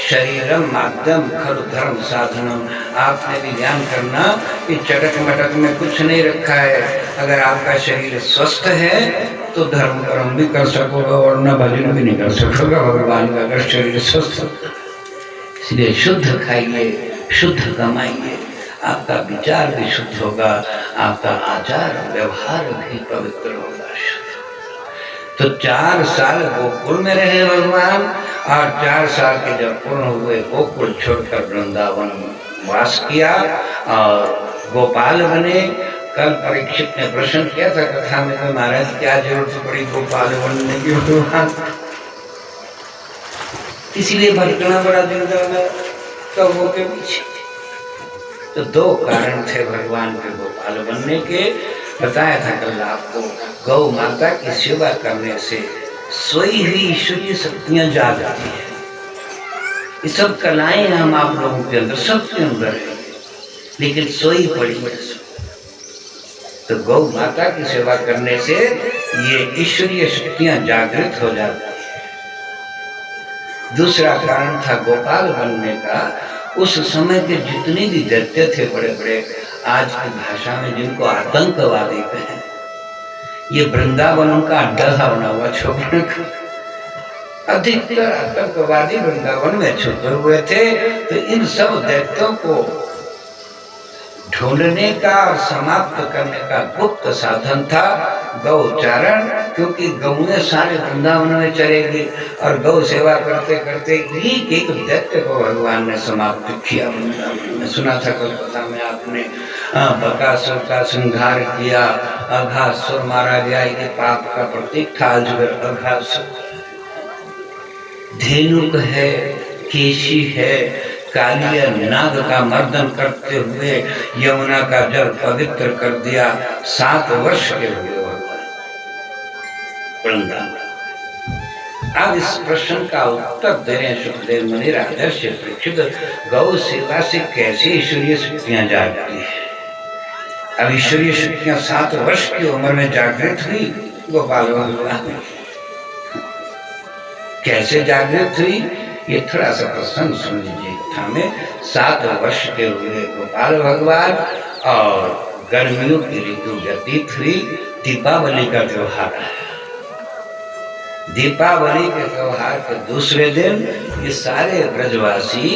शरीरम माध्यम खरु धर्म साधनम। आपने भी ध्यान करना कि चटक मटक में कुछ नहीं रखा है। अगर आपका शरीर स्वस्थ है तो धर्म कर्म भी कर सकोगे और न भजन भी नहीं कर सकोगे भगवान का, अगर शरीर स्वस्थ। इसलिए शुद्ध खाइए, शुद्ध कमाइए, आपका विचार भी शुद्ध होगा, आपका आचार व्यवहार भी पवित्र होगा। तो 4 साल गोकुल में रहे भगवान, और 4 साल के जब पूर्ण हुए गोकुल छोड़कर वृंदावन वास किया और गोपाल बने। कल परीक्षित ने प्रश्न किया था कथा में, तो महाराज क्या जरूरत पड़ी गोपाल बनने की भगवान, इसलिए भटकना बड़ा दिन लगा कौवों के पीछे। तो 2 कारण थे भगवान के गोपाल बनने के। बताया था कल आपको, गौ माता की सेवा करने से सोई हुई ईश्वरीय शक्तियां जाग आती है। ये सब कलाएं हम आप लोगों के अंदर, सबके अंदर है, लेकिन सोई पड़ी है। तो गौ माता की सेवा करने से ये ईश्वरीय शक्तियां जागृत हो जाती है। दूसरा कारण था गोपाल बनने का, उस समय के जितने भी दैत्य थे बड़े बड़े, आज की भाषा में जिनको आतंकवादी कहें, ये वृंदावन का अड्डा बना हुआ छोड़ने का। अधिकतर आतंकवादी वृंदावन में छुपे हुए थे। तो इन सब दैत्यों को ढूंढने का और समाप्त करने का गुप्त साधन था गौचारण, क्योंकि गौएं सारे वृंदावन में चलेगी और गौ सेवा करते करते एक एक दैत्य को भगवान ने समाप्त किया। मैं सुना था कलकत्ता में आपने बकासुर का संहार किया, अघासुर मारा गया, ये पाप का प्रतीक था अघासुर। धेनुक है, केशी है, कालिया नाग का मर्दन करते हुए यमुना का जल पवित्र कर दिया। 7 वर्ष के हुए वृंदावन। अब इस प्रश्न का उत्तर दे रहे हैं सुखदेव मुनि राजर्षि परीक्षित, गौ सेवा से कैसे ईश्वरीय शक्तियां जागती है। अब ईश्वरीय शक्तियां 7 वर्ष की उम्र में जागृत हुई गोपाल भगवान। कैसे जागृत हुई, ये थोड़ा सा प्रसंग सुन लीजिए। में 7 वर्ष के हुए गोपाल भगवान और गर्मियों की ऋतु व्यतीत हुई। दीपावली का त्योहार है। दीपावली के त्योहार के दूसरे दिन ये सारे ब्रजवासी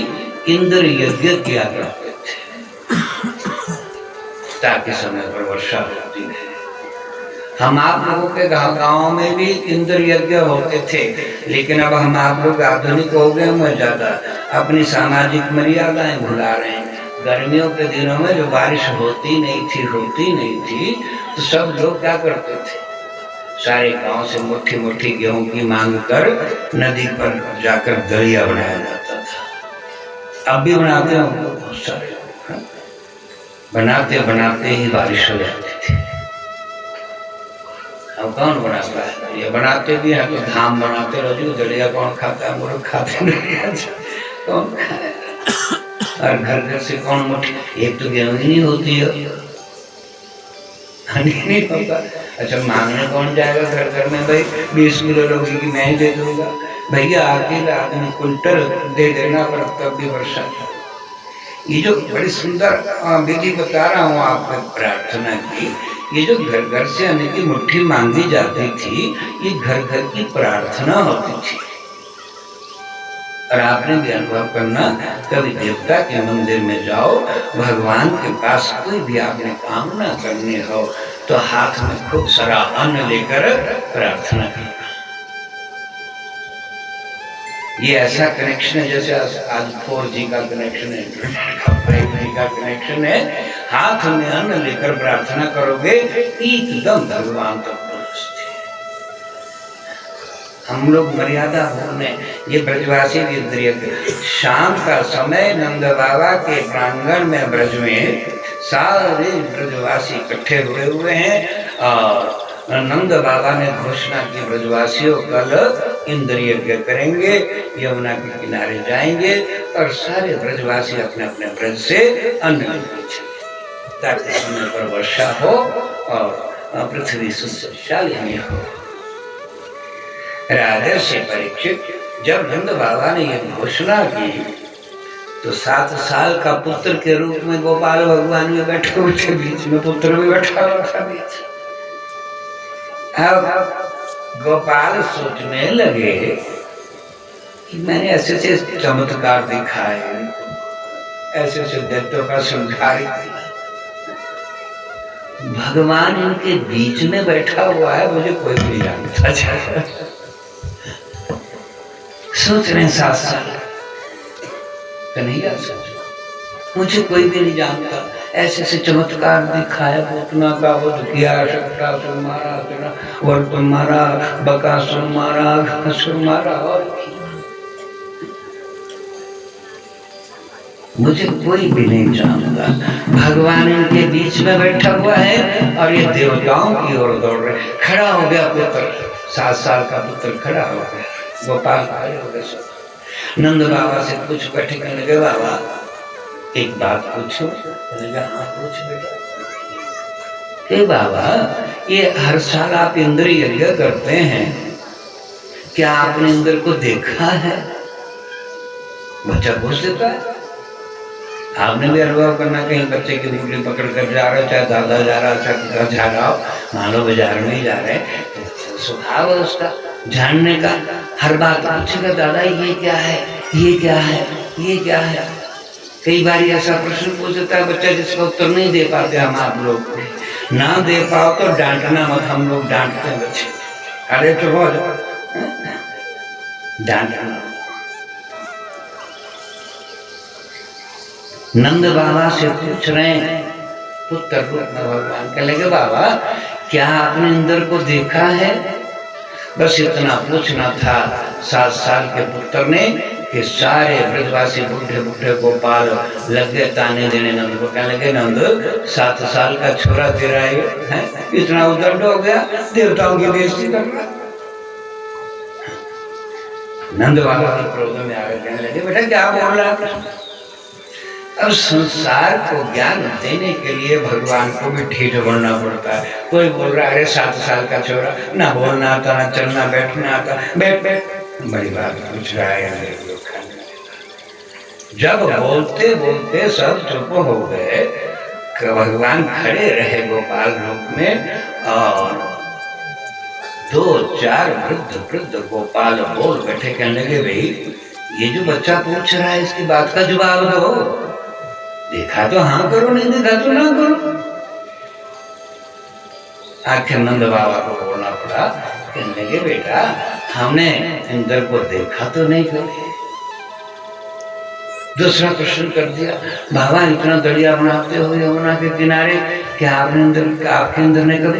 इंद्र यज्ञ किया करते थे ताकि समय पर वर्षा होती है। हम आप लोगों के गाँव में भी इंद्र यज्ञ होते थे, लेकिन अब हम आप लोग आधुनिक हो गए हैं, ज्यादा अपनी सामाजिक मर्यादाएं भुला रहे हैं। गर्मियों के दिनों में जो बारिश होती नहीं थी तो सब लोग क्या करते थे, सारे गांव से मुट्ठी मुट्ठी गेहूं की मांग कर नदी पर जाकर दरिया बनाया जाता था। अब भी बनाते हैं बहुत सारे, बनाते बनाते ही बारिश हो जाती थी। अब कौन बनाता है, ये बनाते भी हैं तो धाम बनाते रहो, दलिया कौन खाता है, मुर्ग खाते नहीं, कौन खाएगा। और घर घर से कौन मुट्ठी, एक तो गेहूं ही नहीं होती है, नहीं होता। अच्छा मांगने कौन जाएगा घर घर में, भाई 20 किलो लोगी कि मैं ही दे दूंगा, भैया आके आदमी कुंटल दे देना, पर तब भी वर्षा। ये जो बड़ी सुंदर विधि बता रहा हूँ आपको प्रार्थना की, ये जो घर घर से अन्न की मुट्ठी मांगी जाती थी, ये घर घर की प्रार्थना होती थी। और आपने भी अनुभव करना, कभी देवता के मंदिर में जाओ, भगवान के पास कोई भी आपने कामना करनी हो तो हाथ में खूब सारा अन्न लेकर प्रार्थना करना। ये ऐसा कनेक्शन है जैसे आज 4G का कनेक्शन है, 5G का कनेक्शन है। हाथ में अन्न लेकर प्रार्थना करोगे एकदम भगवान तक पहुंचते। हम लोग मर्यादा होने, ये ब्रजवासी भी इंद्रिय के। शाम का समय नंद बाबा के प्रांगण में ब्रज में सारे ब्रजवासी इकट्ठे हुए हैं और नंद बाबा ने घोषणा की ब्रजवासियों कल इंद्रिय यज्ञ करेंगे, यमुना के किनारे जाएंगे और सारे ब्रजवासी अपने अपने ब्रज से अन्न लेंगे ताकि समय पर वर्षा हो और पृथ्वी सुशालिनी हो। राजर्षि परीक्षित जब नंद बाबा ने यह घोषणा की तो 7 साल का पुत्र के रूप में गोपाल भगवान में बैठे हुए थे, बीच में पुत्र भी बैठा हुआ था बीच। अब गोपाल सोचने लगे कि मैंने ऐसे ऐसे चमत्कार दिखाए, ऐसे ऐसे दैत्यों का संहार किया, भगवान इनके बीच में बैठा हुआ है, मुझे कोई नहीं जानता। सोच रहे 7 साल कन्हैया, सोच मुझे कोई भी नहीं जानता, ऐसे ऐसे चमत्कार दिखाया, पूतना का वध किया, शक्रासुर मारा, वर्त मारा, बकासुर मारा, घासुर मारा, और मुझे कोई भी नहीं जानता। भगवान इनके बीच में बैठा हुआ है और ये देवताओं की ओर दौड़ रहे। खड़ा हो गया पुत्र, 7 साल का पुत्र खड़ा हो गया, गोपाल खड़े हो गए। नंद बाबा से कुछ बैठे, कहने लगे बाबा एक बात पूछो। कहने लगा हाँ पूछ बेटा। हे बाबा ये हर साल आप इंद्रिय यज्ञ करते हैं, क्या आपने इंद्र को देखा है? बच्चा पूछ देता है। आपने भी अनुभव करना, कहीं बच्चे की उंगली पकड़ कर जा रहा, चाहे दादा जा रहा, चाहे पिता जा रहा हो, मान लो बाजार में ही जा रहे हैं, स्वभाव है उसका जानने का, हर बात पूछेगा दादा ये क्या है, ये क्या है, ये क्या है। कई बार ऐसा प्रश्न पूछ देता है बच्चा जिसका उत्तर नहीं दे पाते हम। आप लोग ना दे पाओ तो डांटना मत, हम लोग डांटते हैं बच्चे, अरे तो हो जाओ, डांटना। नंद बाबा से पूछ रहे हैं पुत्र रूप में भगवान, कह लगे बाबा क्या आपने इंद्र को देखा है? बस इतना पूछना था। 7 साल के पुत्र ने कि सारे ब्रजवासी बूढ़े बूढ़े गोपाल लग गए ताने देने नंद को। कहने लगे नंद 7 साल का छोरा तेरा है, इतना उदंड हो गया, देवताओं की बेइज्जती कर रहा। नंद बाबा के क्रोध में आ गए, कहने लगे बेटा क्या बोल रहा है? अब संसार को ज्ञान देने के लिए भगवान को भी ठीक बनना पड़ता है। कोई बोल रहा है अरे 7 साल का छोरा, ना बोलना आता, ना चलना बैठना आता, बैठ बैठ, बड़ी बात पूछ रहा है। जब बोलते बोलते सब चुप हो गए, भगवान खड़े रहे गोपाल रूप में और 2-4 वृद्ध वृद्ध गोपाल बोल बैठे। कहने लगे भाई ये जो बच्चा पूछ रहा है इसकी बात का जवाब दो। देखा तो हाँ करो, नहीं देखा तो ना करो। आखिर नंद बाबा को बोलना पड़ा। कहने लगे बेटा हमने इंद्र को देखा तो नहीं कभी। दूसरा प्रश्न कर दिया, बाबा इतना दरिया बनाते हो यमुना के किनारे, क्या आपके इंद्र ने कभी